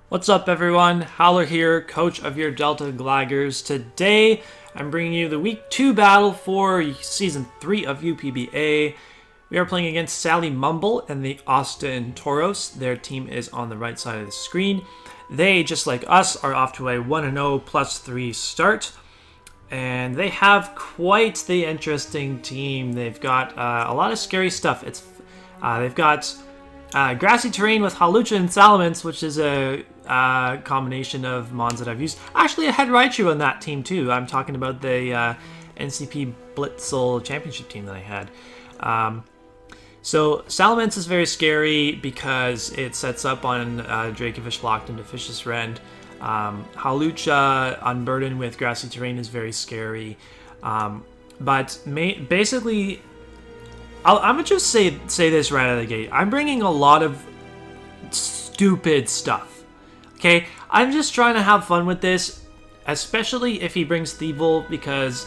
What's up, everyone? Howler here, coach of your Delta Gligars. Today, I'm bringing you the Week 2 battle for Season 3 of UPBA. We are playing against SallyMumble and the Austin Tauros. Their team is on the right side of the screen. They, just like us, are off to a 1-0 +3 start. And they have quite the interesting team. They've got a lot of scary stuff. They've got grassy terrain with Hawlucha and Salamence, which is a combination of mons that I've used. Actually, I had Raichu on that team too. I'm talking about the NCP Bliitzit championship team that I had. So Salamence is very scary because it sets up on Dracovish locked into Vicious Rend. Hawlucha unburdened with grassy terrain is very scary. Basically, I'm gonna just say this right out of the gate. I'm bringing a lot of stupid stuff. Okay, I'm just trying to have fun with this, especially if he brings Thievul, because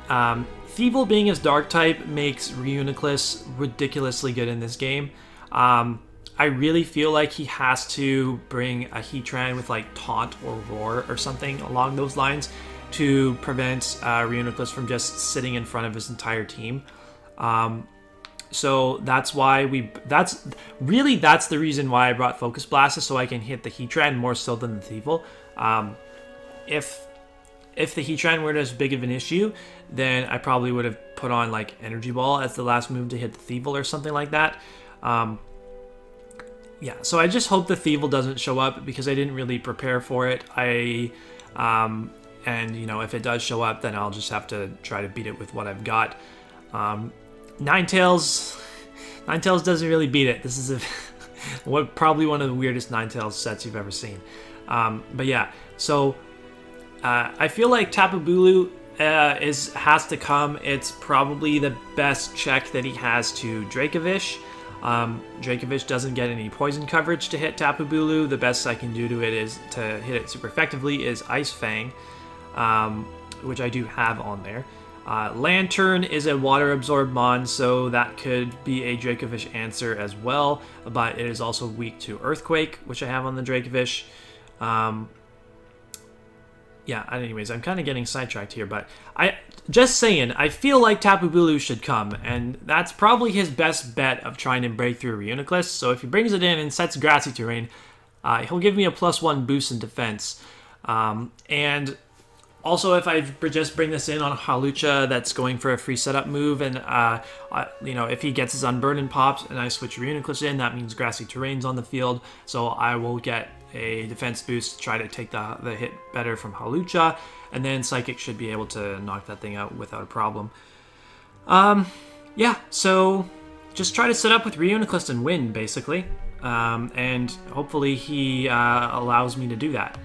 Thievul being his dark type makes Reuniclus ridiculously good in this game. I really feel like he has to bring a Etrian with like Taunt or Roar or something along those lines to prevent Reuniclus from just sitting in front of his entire team. So that's why that's the reason why I brought Focus Blast, is so I can hit the Etrian more so than the Thievul. If the Etrian weren't as big of an issue, then I probably would have put on like Energy Ball as the last move to hit the Thievul or something like that. Yeah, so I just hope the Thievul doesn't show up because I didn't really prepare for it. And you know, if it does show up, then I'll just have to try to beat it with what I've got. Ninetales doesn't really beat it. This is probably one of the weirdest Ninetales sets you've ever seen. But yeah, so I feel like Tapu Bulu has to come. It's probably the best check that he has to Dracovish. Dracovish doesn't get any poison coverage to hit Tapu Bulu. The best I can do to it is to hit it super effectively is Ice Fang, which I do have on there. Lantern is a water absorb mon, so that could be a Dracovish answer as well, but it is also weak to Earthquake, which I have on the Dracovish. Yeah, anyways, I'm kind of getting sidetracked here, but I feel like Tapu Bulu should come, and that's probably his best bet of trying to break through Reuniclus. So if he brings it in and sets grassy terrain, he'll give me a +1 boost in defense. And also, if I just bring this in on Hawlucha that's going for a free setup move, and you know, if he gets his Unburden popped and I switch Reuniclus in, that means grassy terrain's on the field, so I will get a defense boost to try to take the hit better from Hawlucha, and then Psychic should be able to knock that thing out without a problem. Yeah, so just try to set up with Reuniclus and win, basically, and hopefully he allows me to do that.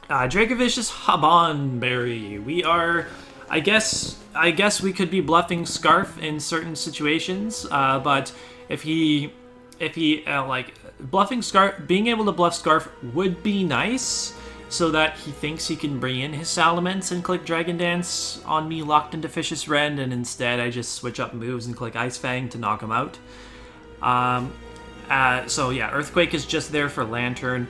Dracovish Habanberry. We are, I guess we could be bluffing Scarf in certain situations, but if he like bluffing Scarf, being able to bluff Scarf would be nice, so that he thinks he can bring in his Salamence and click Dragon Dance on me locked into Vicious Rend, and instead I just switch up moves and click Ice Fang to knock him out. So yeah, Earthquake is just there for Lantern.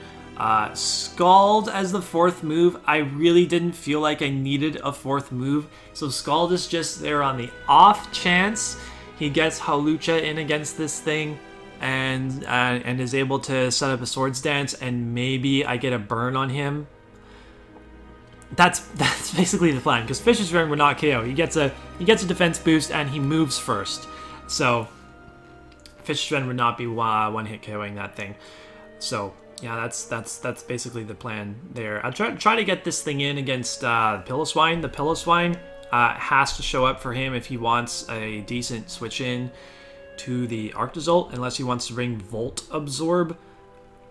Scald as the fourth move. I really didn't feel like I needed a fourth move, so Scald is just there on the off chance he gets Hawlucha in against this thing and is able to set up a Swords Dance, and maybe I get a burn on him. That's basically the plan, because Vicious Rend would not KO. He gets a defense boost and he moves first, so Vicious Rend would not be one hit KOing that thing. So yeah, that's basically the plan there. I'll try to get this thing in against Piloswine. The Piloswine has to show up for him if he wants a decent switch in to the Arctozolt, unless he wants to bring Volt Absorb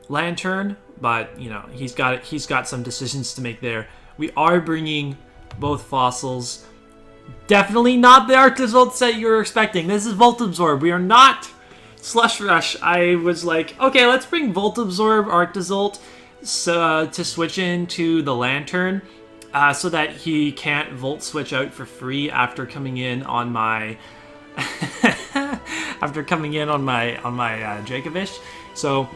Lantern. But you know, he's got some decisions to make there. We are bringing both fossils. Definitely not the Arctozolt set you were expecting. This is Volt Absorb. We are not Slush Rush. I was like, okay, let's bring Volt Absorb Arctozolt to switch into the Lantern, so that he can't Volt Switch out for free after coming in on my Dracovish. So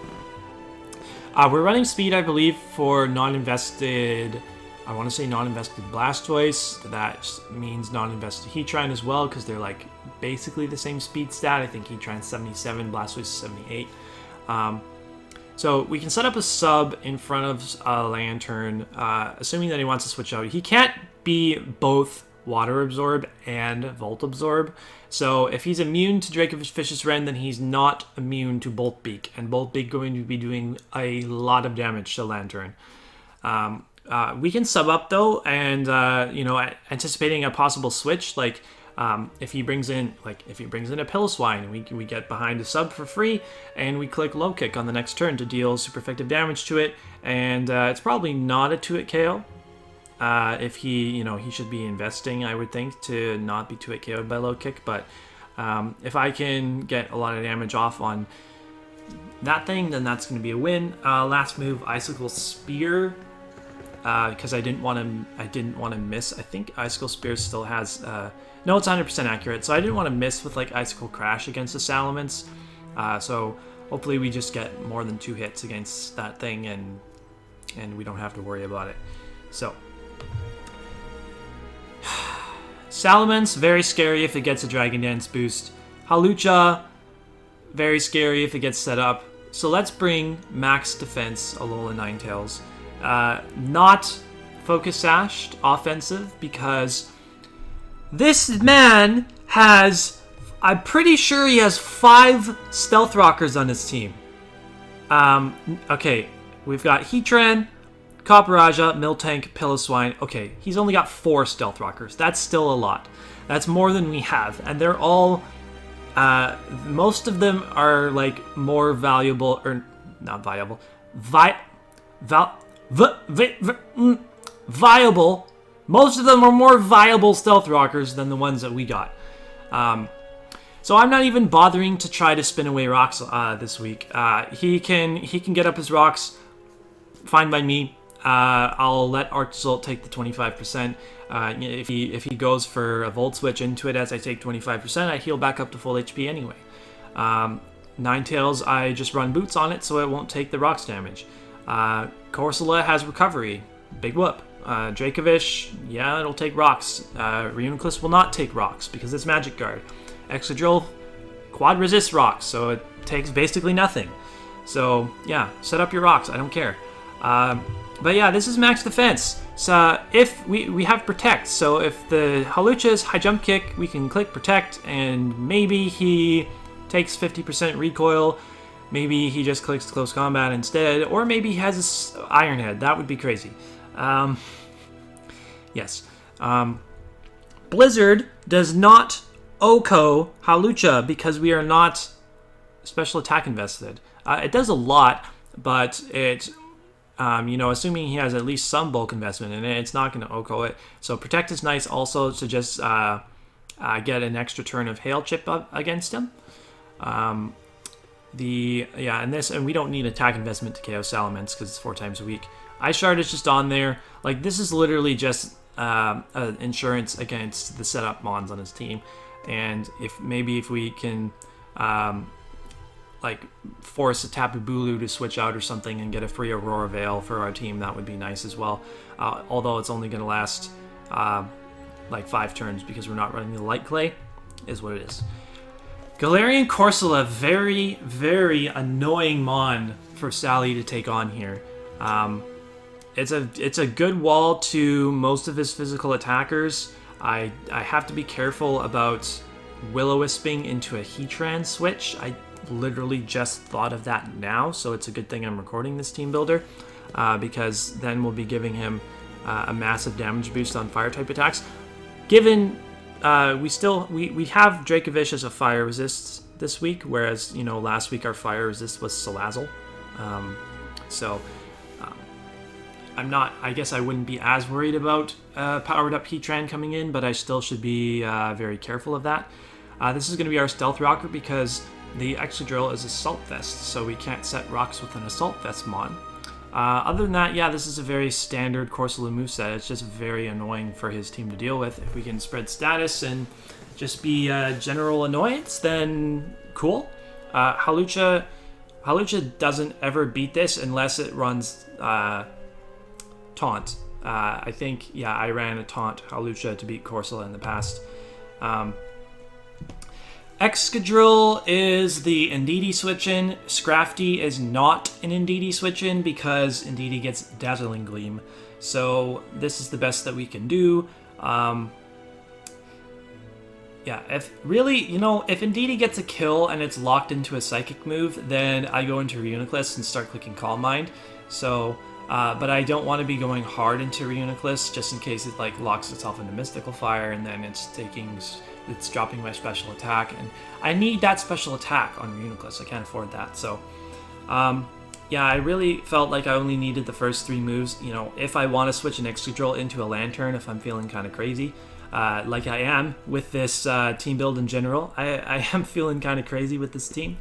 We're running speed, I believe, for non-invested... I want to say non-invested Blastoise. That means non-invested Heatran as well, because they're like basically the same speed stat. I think Heatran's 77, Blastoise is 78. So we can set up a sub in front of a Lantern, assuming that he wants to switch out. He can't be both Water Absorb and Volt Absorb. So if he's immune to Dracovicious Wren, then he's not immune to Bolt Beak, and Bolt Beak going to be doing a lot of damage to Lantern. We can sub up though, and anticipating a possible switch, like if he brings in a Piloswine, we get behind a sub for free, and we click Low Kick on the next turn to deal super effective damage to it, and it's probably not a 2-hit KO. If he should be investing, I would think, to not be 2-hit KO'd by Low Kick, but if I can get a lot of damage off on that thing, then that's going to be a win. Last move, Icicle Spear. Because I didn't want to miss. I think Icicle Spear still has no, it's 100% accurate, so I didn't want to miss with like Icicle Crash against the Salamence. So hopefully we just get more than 2 hits against that thing, and we don't have to worry about it. So Salamence, very scary if it gets a Dragon Dance boost. Hawlucha, very scary if it gets set up. So let's bring max defense Alola Ninetales. Not Focus Sashed offensive, because this man has, I'm pretty sure he has 5 Stealth Rockers on his team. Okay, we've got Heatran, Copperajah, Miltank, Piloswine. Okay, he's only got 4 Stealth Rockers. That's still a lot. That's more than we have, and they're all, most of them are like more valuable, or not valuable, viable. Most of them are more viable Stealth Rockers than the ones that we got. So I'm not even bothering to try to spin away rocks this week. He can get up his rocks, fine by me. I'll let Arctozolt take the 25%. If he goes for a Volt Switch into it as I take 25%, I heal back up to full HP anyway. Ninetales, I just run Boots on it so it won't take the rocks damage. Corsola has recovery. Big whoop. Dracovish, yeah, it'll take rocks. Reuniclus will not take rocks because it's Magic Guard. Excadrill, quad resist rocks, so it takes basically nothing. So, yeah, set up your rocks. I don't care. But yeah, this is max defense. So if we have Protect, so if the Hawlucha is High Jump Kick, we can click Protect, and maybe he takes 50% recoil. Maybe he just clicks Close Combat instead, or maybe he has a Iron Head. That would be crazy. Yes. Blizzard does not OHKO Hawlucha because we are not special attack invested. It does a lot, but it, assuming he has at least some bulk investment in it, it's not going to OHKO it. So Protect is nice also to just get an extra turn of Hail Chip up against him. And we don't need attack investment to KO Salamence because it's 4 times a week. Ice Shard is just on there. Like, this is literally just insurance against the setup mons on his team. And if we can force a Tapu Bulu to switch out or something and get a free Aurora Veil for our team, that would be nice as well. Although it's only going to last 5 turns because we're not running the Light Clay, is what it is. Galarian Corsola, very, very annoying mon for Sally to take on here. It's a good wall to most of his physical attackers. I have to be careful about Will-O-Wisping into a Heatran switch. I literally just thought of that now, so it's a good thing I'm recording this team builder, because then we'll be giving him a massive damage boost on fire-type attacks. Given we have Dracovish as a fire resist this week, whereas last week our fire resist was Salazzle. I guess I wouldn't be as worried about powered up Heatran coming in, but I still should be very careful of that. This is going to be our Stealth Rocker because the Excadrill is Assault Vest, so we can't set rocks with an Assault Vest mon. Other than that, yeah, this is a very standard Corsola moveset. It's just very annoying for his team to deal with. If we can spread status and just be general annoyance, then cool. Hawlucha, Hawlucha doesn't ever beat this unless it runs Taunt. I think, yeah, I ran a Taunt Hawlucha to beat Corsola in the past. Excadrill is the Indeedee switch-in. Scrafty is not an Indeedee switch-in because Indeedee gets Dazzling Gleam. So this is the best that we can do. Yeah, if really, you know, if Indeedee gets a kill and it's locked into a Psychic move, then I go into Reuniclus and start clicking Calm Mind. So, but I don't want to be going hard into Reuniclus just in case it like locks itself into Mystical Fire and then it's dropping my special attack, and I need that special attack on Reuniclus. I can't afford that. So, yeah, I really felt like I only needed the first 3 moves. You know, if I want to switch an Excadrill into a Lantern, if I'm feeling kind of crazy. Like I am with this team build in general. I am feeling kind of crazy with this team.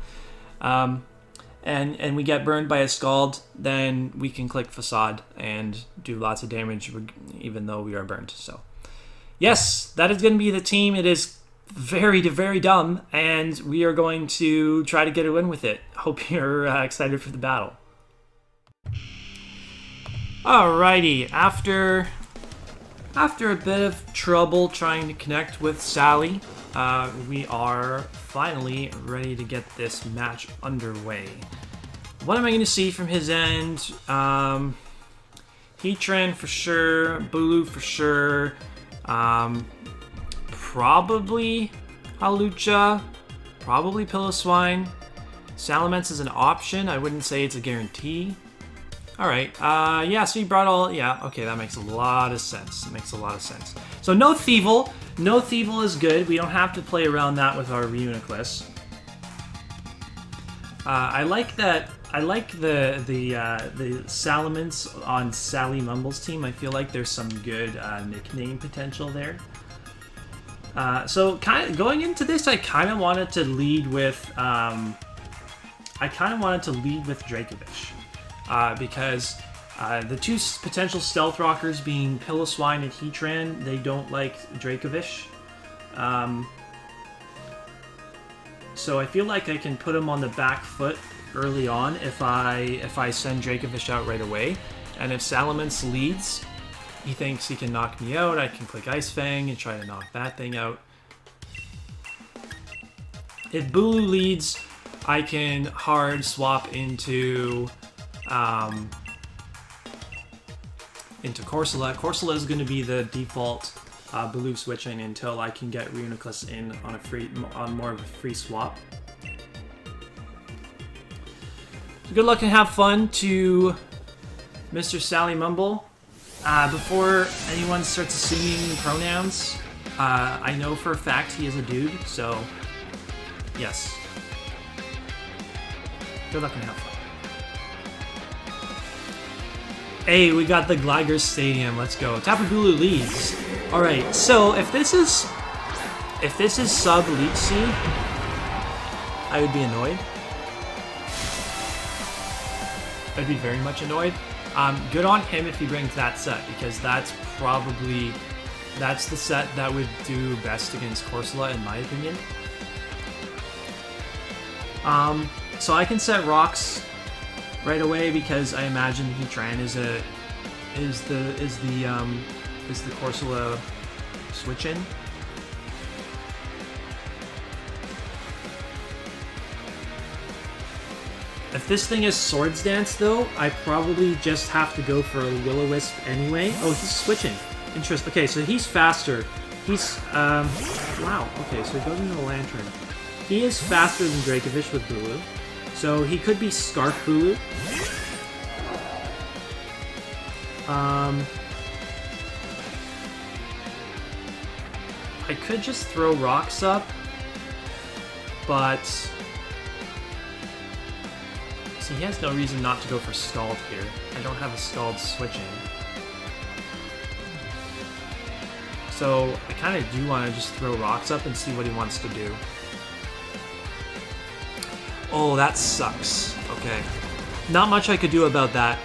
And we get burned by a Scald, then we can click Facade and do lots of damage even though we are burnt. So, yes, that is going to be the team. It is very, very dumb, and we are going to try to get a win with it. Hope you're excited for the battle. Alrighty, after a bit of trouble trying to connect with Sally, we are finally ready to get this match underway. What am I going to see from his end? Etrian for sure, Bulu for sure, probably Hawlucha, probably Piloswine. Salamence is an option. I wouldn't say it's a guarantee. Alright, yeah, so you brought all... Yeah, okay, that makes a lot of sense. It makes a lot of sense. So no Thievul. No Thievul is good. We don't have to play around that with our Reuniclus. I like that... I like the Salamence on SallyMumble's team. I feel like there's some good nickname potential there. So kind of going into this, I kind of wanted to lead with... Dracovish. Because the 2 potential Stealth Rockers being Piloswine and Etrian, they don't like Dracovish. So I feel like I can put him on the back foot early on if I send Dracovish out right away. And if Salamence leads, he thinks he can knock me out, I can click Ice Fang and try to knock that thing out. If Bulu leads, I can hard swap into Corsola. Corsola is going to be the default Bulu switching until I can get Reuniclus in on more of a free swap. So good luck and have fun to Mr. SallyMumble. Before anyone starts assuming pronouns, I know for a fact he is a dude, so yes. Good luck and have fun. Hey, we got the Gligars Stadium. Let's go. Tapu Bulu leads. All right. So if this is sub Bliitzit, I would be annoyed. I'd be very much annoyed. Good on him if he brings that set, because that's the set that would do best against Corsola in my opinion. So I can set rocks right away because I imagine Etrian is the Corsola switch-in. If this thing is Swords Dance though, I probably just have to go for a Will-O-Wisp anyway. Oh, he's switching. Interesting. Okay, so he's faster. He's wow. Okay, so he goes into a Lantern. He is faster than Dracovish with Bulu. So he could be Scarf Bulu. I could just throw rocks up, but see, he has no reason not to go for Scald here. I don't have a Scald switching. So I kind of do want to just throw rocks up and see what he wants to do. Oh, that sucks. Okay. Not much I could do about that.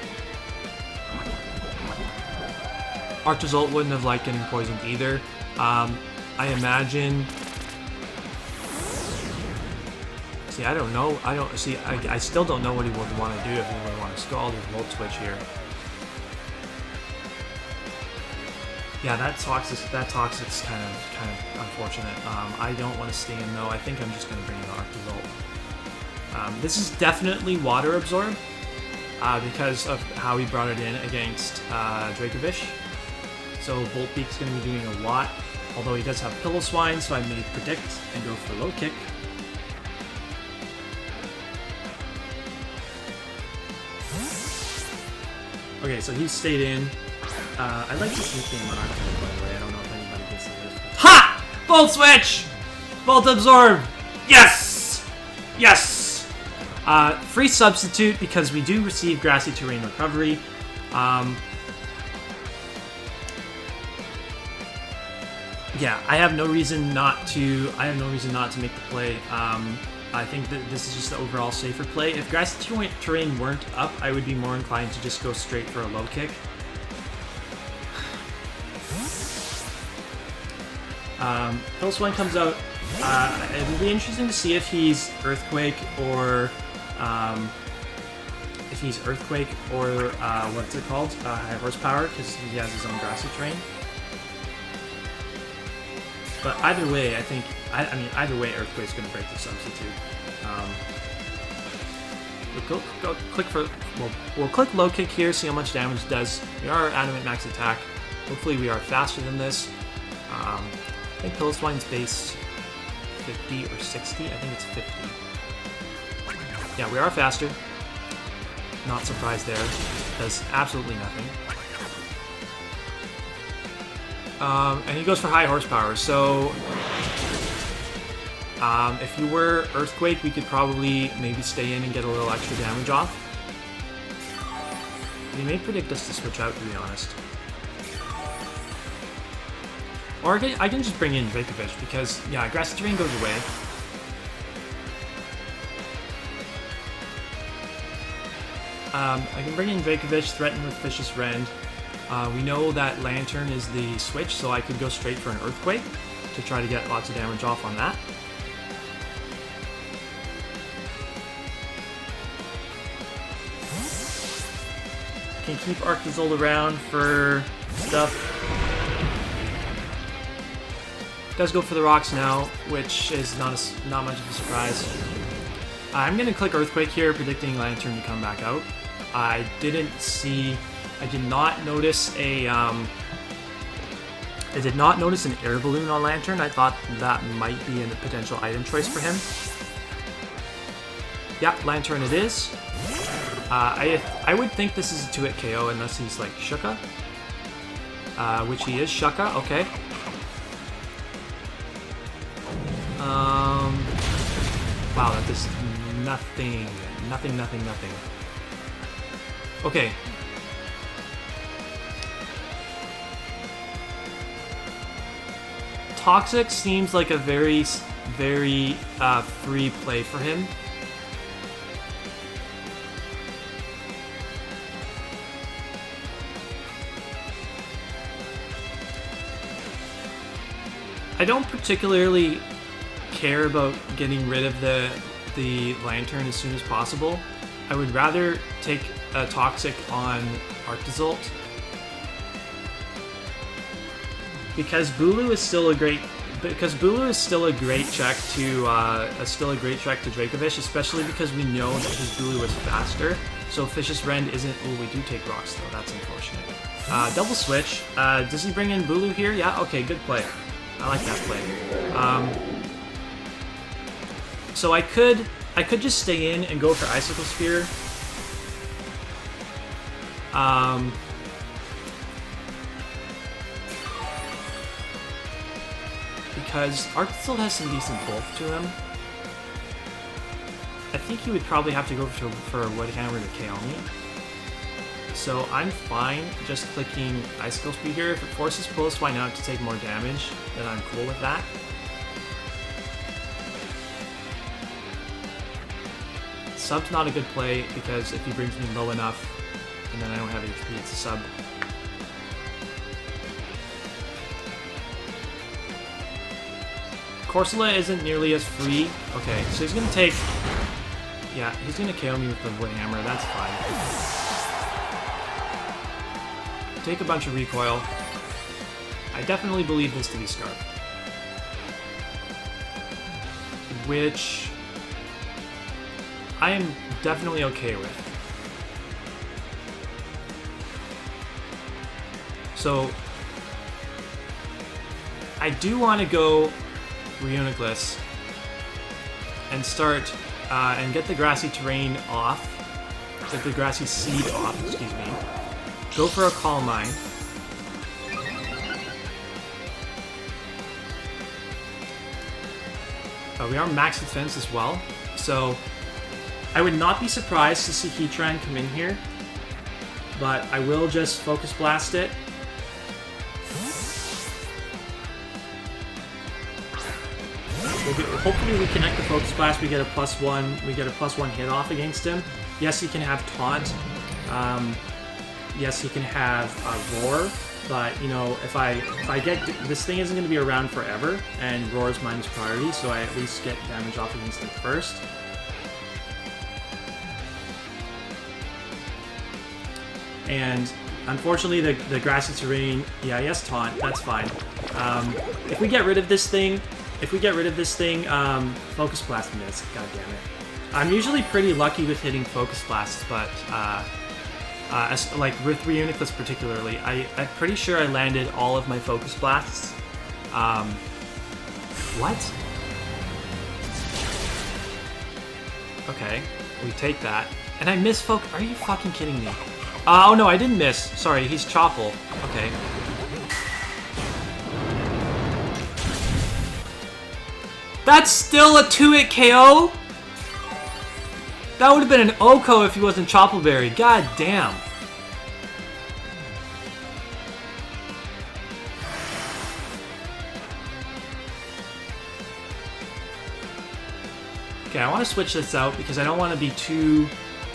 Arctozolt wouldn't have liked getting poisoned either. I imagine See, I don't know. I still don't know what he would want to do if he would want to Scald or Volt Switch here. Yeah, that Toxic's kind of unfortunate. I don't want to stay in though. I think I'm just going to bring in the Arctozolt. This is definitely Water Absorb because of how he brought it in against Dracovish. So Voltbeak's going to be doing a lot, although he does have Pillow-Swine, so I may predict and go for Low Kick. Okay, so he stayed in. I'd like to see game on Arctozolt, by the way. I don't know if anybody gets this. Ha! Volt Switch! Volt Absorb! Yes! Yes! Free Substitute because we do receive Grassy Terrain Recovery. Yeah, I have no reason not to make the play. I think that this is just the overall safer play. If Grassy Terrain weren't up, I would be more inclined to just go straight for a Low Kick. Pillow-Swine comes out. It'll be interesting to see if he's Earthquake or what's it called? High Horsepower, because he has his own Grassy Terrain. But either way, I think either way, Earthquake's going to break the substitute. We'll click Low Kick here, see how much damage it does. We are Adamant Max Attack. Hopefully, we are faster than this. I think Pillow-Swine's base 50 or 60. I think it's 50. Yeah, we are faster. Not surprised there. Does absolutely nothing. And he goes for High Horsepower, so if you were Earthquake, we could probably maybe stay in and get a little extra damage off. He may predict us to switch out, to be honest. Or I can just bring in Dracovish, because, yeah, Grassy Terrain goes away. I can bring in Dracovish, threaten with Vicious Rend. We know that Lantern is the switch, so I could go straight for an Earthquake to try to get lots of damage off on that. Can keep Arctozolt around for stuff. Does go for the rocks now, which is not much of a surprise. I'm going to click Earthquake here, predicting Lantern to come back out. I did not notice an air balloon on Lantern. I thought that might be a potential item choice for him. Yeah, Lantern it is. I would think this is a 2-hit KO unless he's like Shuka. Which he is Shuka, okay. Wow, that does nothing. Nothing. Okay. Toxic seems like a very free play for him. I don't particularly care about getting rid of the Lantern as soon as possible. I would rather take a Toxic on Arctozolt. Because Bulu is still a great check to Dracovish, especially because we know that his Bulu is faster. So Vicious Rend isn't. Oh, we do take rocks though. That's unfortunate. Double switch. Does he bring in Bulu here? Yeah. Okay. Good play. I like that play. So I could just stay in and go for Icicle Spear. Because Arctozolt has some decent bulk to him. I think he would probably have to go for Wood Hammer to KO me. So I'm fine just clicking Icicle Speed here. If it forces Pillow-Swine out to take more damage, then I'm cool with that. Sub's not a good play because if he brings me low enough and then I don't have HP, it's a sub. Corsola isn't nearly as free. Okay, so he's going to take Yeah, he's gonna KO me with the wood hammer. That's fine. Take a bunch of recoil. I definitely believe this to be Scarf. Which I am definitely okay with. So I do want to go Reuniclus and start and get the grassy terrain off, get the grassy seed off, excuse me. Go for a Calm Mind. We are max defense as well, so I would not be surprised to see Etrian come in here, but I will just Focus Blast it. Hopefully we connect the Focus Blast, we get a +1 hit off against him. Yes, he can have Taunt. Yes, he can have Roar, but you know, if I get this thing isn't going to be around forever, and Roar is minus priority, so I at least get damage off against him first. And unfortunately, the grassy terrain, yeah, yes, Taunt, that's fine. If we get rid of this thing, Focus Blast miss. God damn it. I'm usually pretty lucky with hitting Focus Blasts, but like with Reuniclus particularly, I'm pretty sure I landed all of my Focus Blasts. What? Okay, we take that. And I miss Focus. Are you fucking kidding me? Oh no, I didn't miss. Sorry, he's Choppel. Okay. That's still a 2-hit KO? That would have been an Oko if he wasn't Choppleberry. God damn. Okay, I want to switch this out because I don't want to be too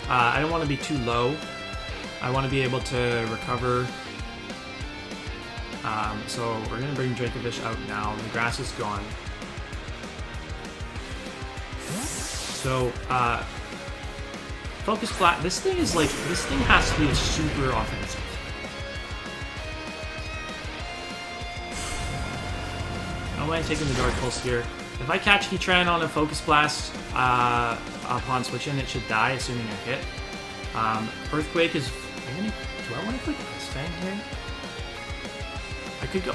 low. I want to be able to recover. So we're gonna bring Dracovish out now. The grass is gone. So Focus Blast. This thing has to be super offensive. I don't mind taking the Dark Pulse here. If I catch Etrian on a Focus Blast upon switching, it should die, assuming I hit. Earthquake is. Do I want to click Ice Fang here?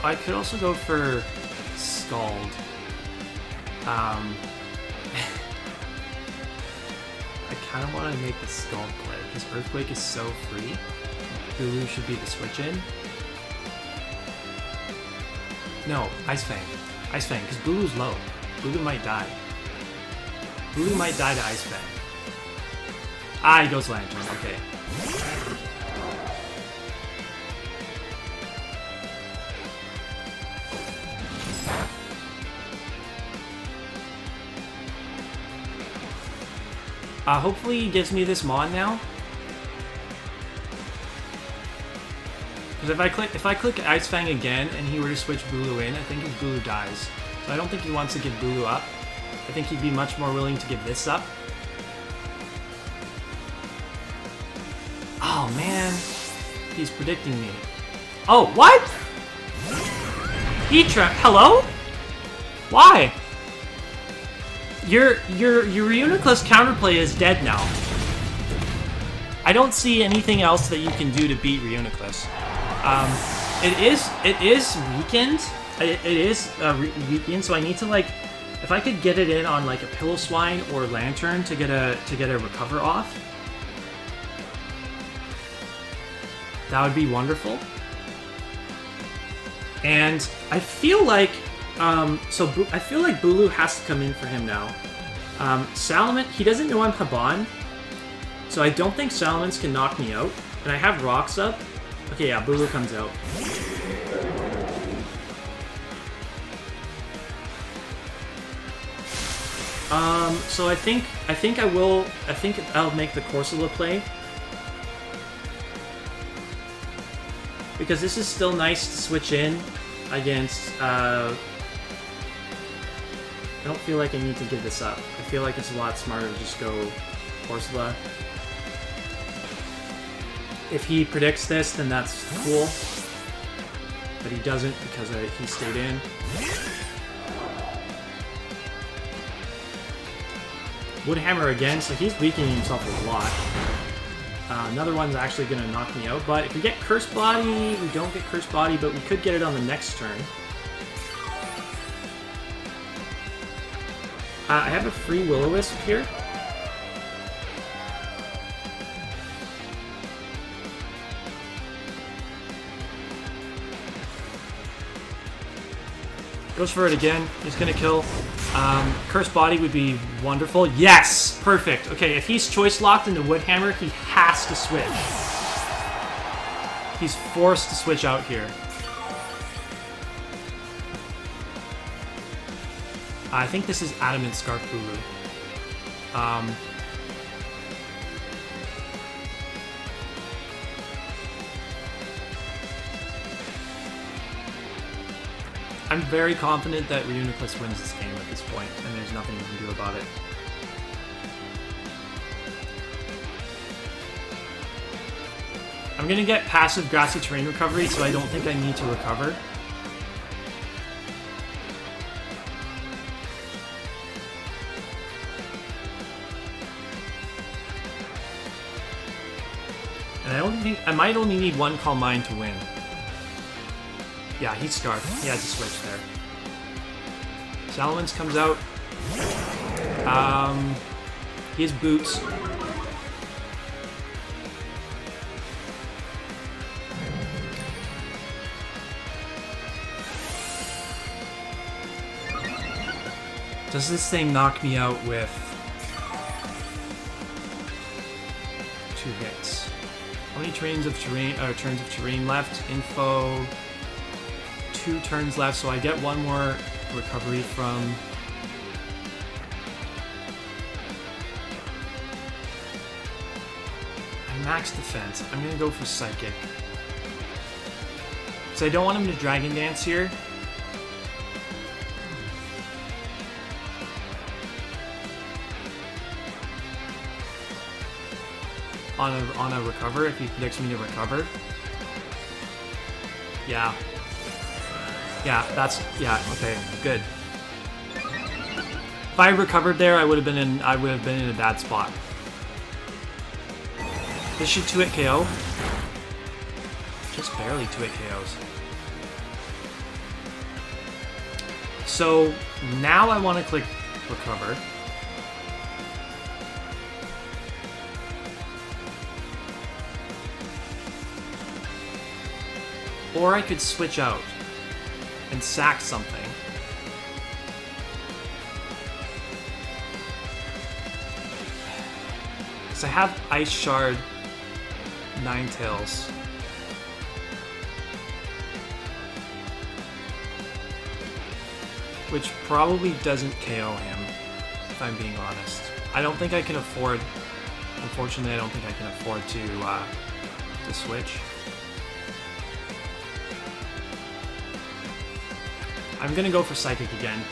I could also go for Scald. I kind of want to make the Scald play because Earthquake is so free. Bulu should be the switch in. No, Ice Fang. Ice Fang, because Bulu's low. Bulu might die. Bulu might die to Ice Fang. Ah, he goes Lantern, okay. Hopefully he gives me this Mon now. Because if I click Ice Fang again and he were to switch Bulu in, I think his Bulu dies. So I don't think he wants to give Bulu up. I think he'd be much more willing to give this up. Oh man, he's predicting me. Oh, what? Etrian, hello? Why? Your Reuniclus counterplay is dead now. I don't see anything else that you can do to beat Reuniclus. It is weakened. It is weakened, so I need to like, if I could get it in on like a Pillow Swine or Lantern to get a recover off, that would be wonderful. And I feel like I feel like Bulu has to come in for him now. Salamence, he doesn't know I'm Haban, so I don't think Salamence can knock me out. And I have rocks up. Okay, yeah, Bulu comes out. So I think I'll make the Corsola play. Because this is still nice to switch in against, I don't feel like I need to give this up. I feel like it's a lot smarter to just go Corsola. If he predicts this, then that's cool. But he doesn't because he stayed in. Woodhammer again, so he's weakening himself a lot. Another one's actually going to knock me out, but if we get Curse Body, we don't get Curse Body, but we could get it on the next turn. I have a free Will-O-Wisp here. Goes for it again. He's going to kill. Curse Body would be wonderful. Yes! Perfect. Okay, if he's choice locked into Woodhammer, he has to switch. He's forced to switch out here. I think this is Adamant Scarf Bulu. I'm very confident that Reuniclus wins this game at this point, and there's nothing we can do about it. I'm gonna get passive Grassy Terrain Recovery, so I don't think I need to recover. And I might only need one Calm Mind to win. Yeah, he's Scarf. He has to switch there. Salamence comes out. He has Boots. Does this thing knock me out with 2 hits? How many turns of terrain left? Info. 2 turns left, so I get 1 more recovery from... I max defense. I'm gonna go for Psychic. So I don't want him to Dragon Dance here. On a recover, if he predicts me to recover. Yeah. Yeah, okay, good. If I recovered there, I would have been in a bad spot. This should 2-hit KO. Just barely 2-hit KOs. So now I want to click recover. Or I could switch out and sack something. So I have Ice Shard, Ninetales. Which probably doesn't KO him, if I'm being honest. I don't think I can afford, unfortunately I don't think I can afford to switch. I'm gonna go for Psychic again.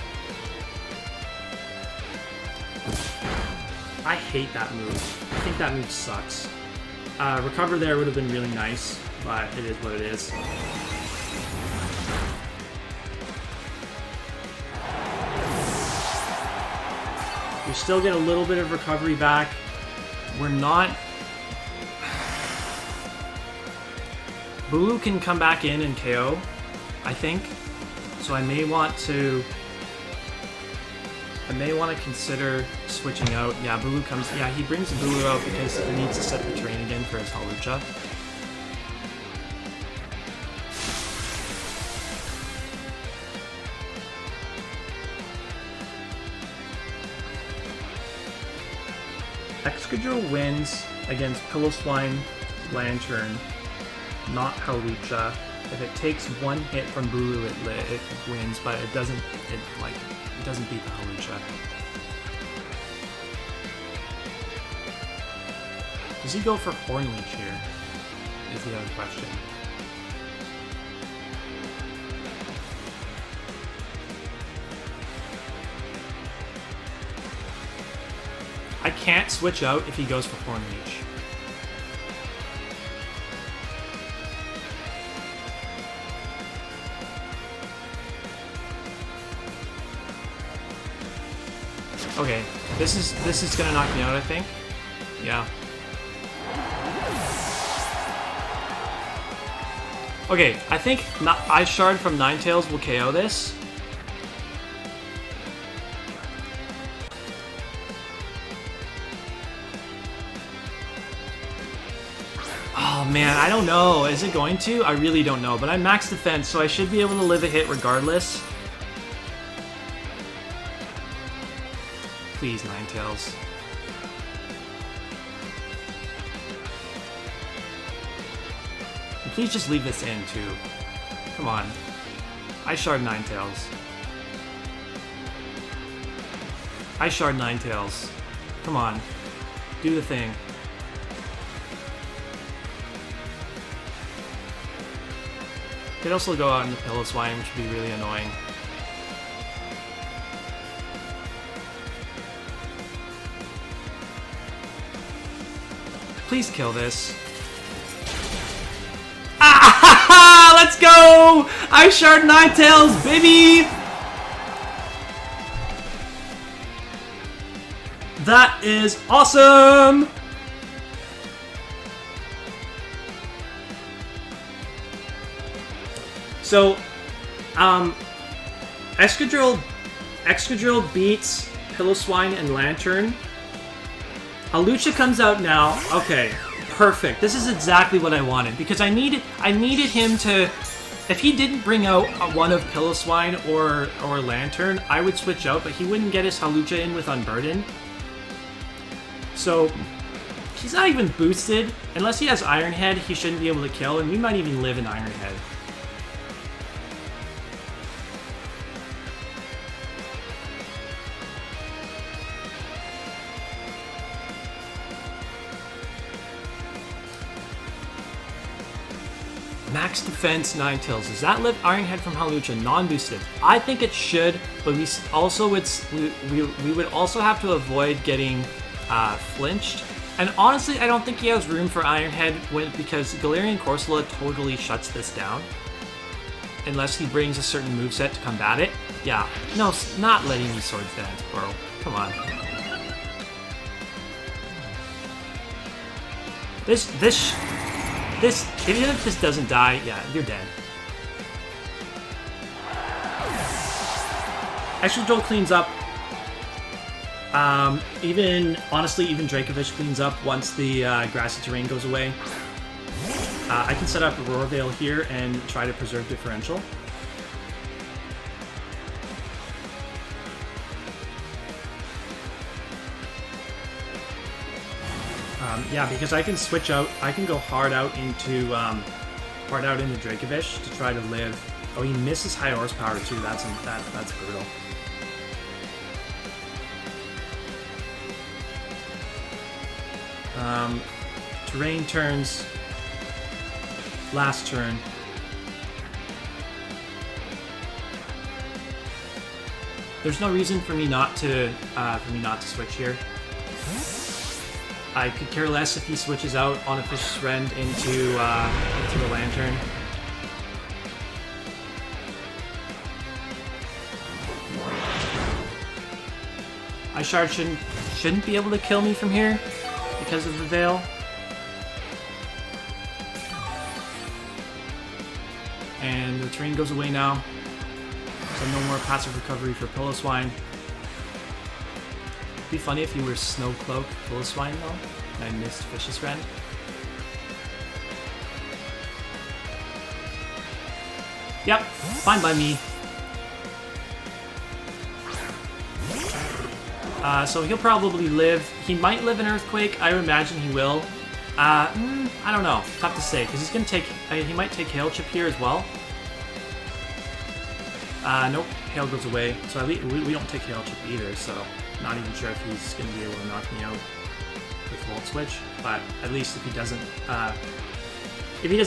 I hate that move. I think that move sucks. Recover there would have been really nice, but it is what it is. We still get a little bit of recovery back. We're not... Bulu can come back in and KO, I think. So I may want to consider switching out. Yeah, Bulu comes. Yeah, he brings Bulu out because he needs to set the terrain again for his Hawlucha. Excadrill wins against Pillow-Swine, Lantern, not Hawlucha. If it takes 1 hit from Bulu, it wins, but it doesn't beat the Hawlucha. Does he go for Horn Leech here? Is the other question. I I can't switch out if he goes for Horn Leech. Okay, this is gonna knock me out, I think. Yeah. Okay, I think Ice Shard from Ninetales will KO this. Oh man, I don't know. Is it going to? I really don't know, but I'm max defense, so I should be able to live a hit regardless. Please, Ninetales. And please just leave this in, too. Come on. Ice Shard Ninetales. Ice Shard Ninetales. Come on. Do the thing. Could also go out into Piloswine, which would be really annoying. Please kill this. Ah! Let's go! Ice Shard Ninetales, baby! That is awesome! So, Excadrill beats Piloswine and Lantern. Hawlucha comes out now. Okay, perfect. This is exactly what I wanted because I needed him to. If he didn't bring out one of Piloswine or Lantern, I would switch out, but he wouldn't get his Hawlucha in with Unburden. So he's not even boosted. Unless he has Iron Head, he shouldn't be able to kill, and we might even live in Iron Head. Max defense, Ninetales. Does that live Iron Head from Hawlucha non-boosted? I think it should, but we would also have to avoid getting flinched. And honestly, I don't think he has room for Iron Head because Galarian Corsola totally shuts this down. Unless he brings a certain moveset to combat it. Yeah, no, not letting me Swords Dance, bro. Come on. Even if this doesn't die, yeah, you're dead. Excadrill cleans up. Honestly, even Dracovish cleans up once the grassy terrain goes away. I can set up a Roar Veil here and try to preserve differential. Yeah, because I can switch out. I can go hard out into Dracovish to try to live. Oh, he misses high horsepower too. That's brutal. Terrain turns. Last turn. There's no reason for me not to switch here. I could care less if he switches out on a Fish's Rend into a Lantern. Ice Shard shouldn't be able to kill me from here because of the Veil. And the terrain goes away now, so no more passive recovery for Piloswine. It'd be funny if you were Snow Cloak Piloswine though, and I missed Fish's Rend. Yep, fine by me. So he'll probably live. He might live in Earthquake. I imagine he will. I don't know. Tough to say because he's gonna take. He might take Hail Chip here as well. Nope. Hail goes away. So we don't take Hail Chip either. So not even sure if he's gonna be able to knock me out with Volt Switch. But at least if he doesn't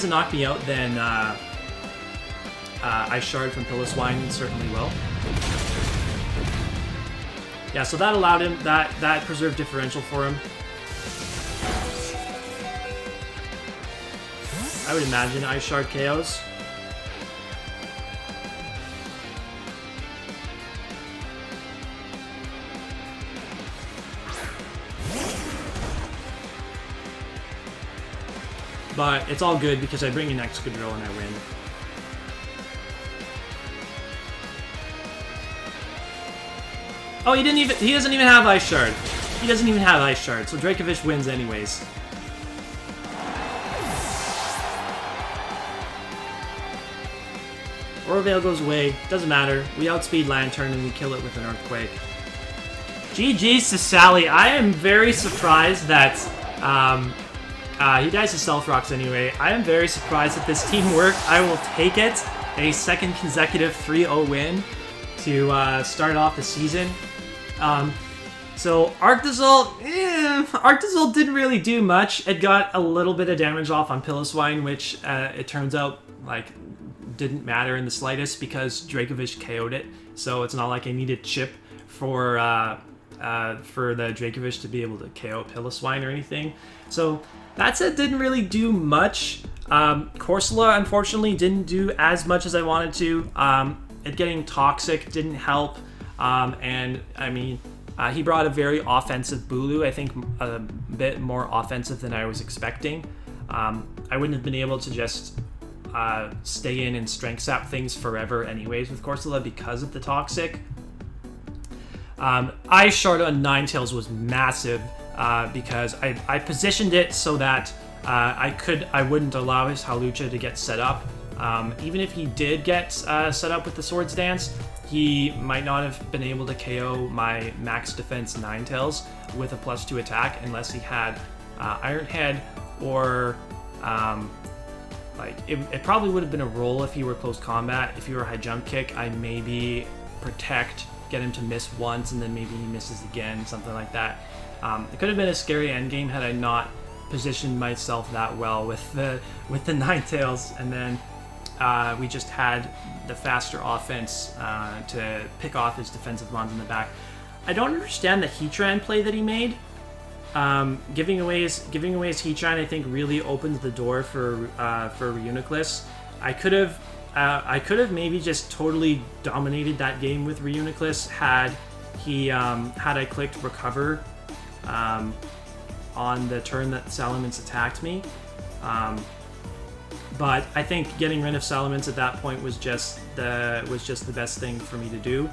knock me out, then Ice Shard from Piloswine certainly will. Yeah, so that allowed him, that preserved differential for him. I would imagine Ice Shard KOs. But it's all good because I bring in Excadrill and I win. Oh, he doesn't even have Ice Shard. He doesn't even have Ice Shard, so Dracovish wins anyways. Orovale goes away, doesn't matter. We outspeed Lantern and we kill it with an Earthquake. GG's to Sally. I am very surprised that he dies to Stealth Rocks anyway. I am very surprised that this team worked. I will take it. A second consecutive 3-0 win to start off the season. So Arctozolt, Arctozolt didn't really do much. It got a little bit of damage off on Piloswine, which it turns out like didn't matter in the slightest because Dracovish KO'd it. So it's not like I needed Chip for the Dracovish to be able to KO Piloswine or anything. So that said, didn't really do much. Corsola, unfortunately, didn't do as much as I wanted to. It getting toxic didn't help. And, I mean, he brought a very offensive Bulu, I think a bit more offensive than I was expecting. I wouldn't have been able to just stay in and strength sap things forever anyways with Corsola because of the toxic. Ice Shard on Ninetales was massive because I positioned it so that I wouldn't allow his Hawlucha to get set up. Even if he did get set up with the Swords Dance, he might not have been able to KO my max defense Ninetales with a +2 attack unless he had Iron Head or like it probably would have been a roll if he were close combat. If he were high jump kick, I maybe protect, get him to miss once, and then maybe he misses again, something like that. It could have been a scary endgame had I not positioned myself that well with the Ninetales, and then we just had the faster offense to pick off his defensive mons in the back. I don't understand the Heatran play that he made. Giving away his Heatran, I think, really opens the door for Reuniclus. I could have maybe just totally dominated that game with Reuniclus had I clicked recover on the turn that Salamence attacked me. But I think getting rid of Salamence at that point was just the best thing for me to do.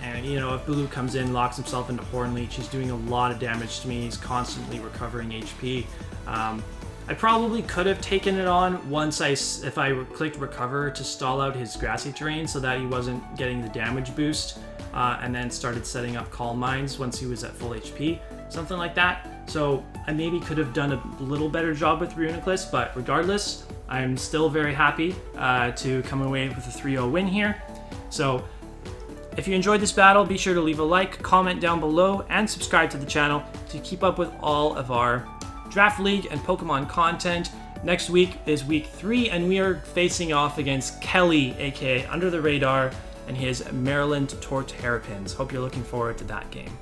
And you know, if Bulu comes in, locks himself into Horn Leech, he's doing a lot of damage to me. He's constantly recovering HP. I probably could have taken it on if I clicked recover to stall out his grassy terrain so that he wasn't getting the damage boost, and then started setting up Calm Minds once he was at full HP, something like that. So I maybe could have done a little better job with Reuniclus, but regardless, I'm still very happy to come away with a 3-0 win here. So if you enjoyed this battle, be sure to leave a like, comment down below, and subscribe to the channel to keep up with all of our Draft League and Pokemon content. Next week is week 3, and we are facing off against Kelly, aka Under the Radar, and his Maryland Tort Hairpins. Hope you're looking forward to that game.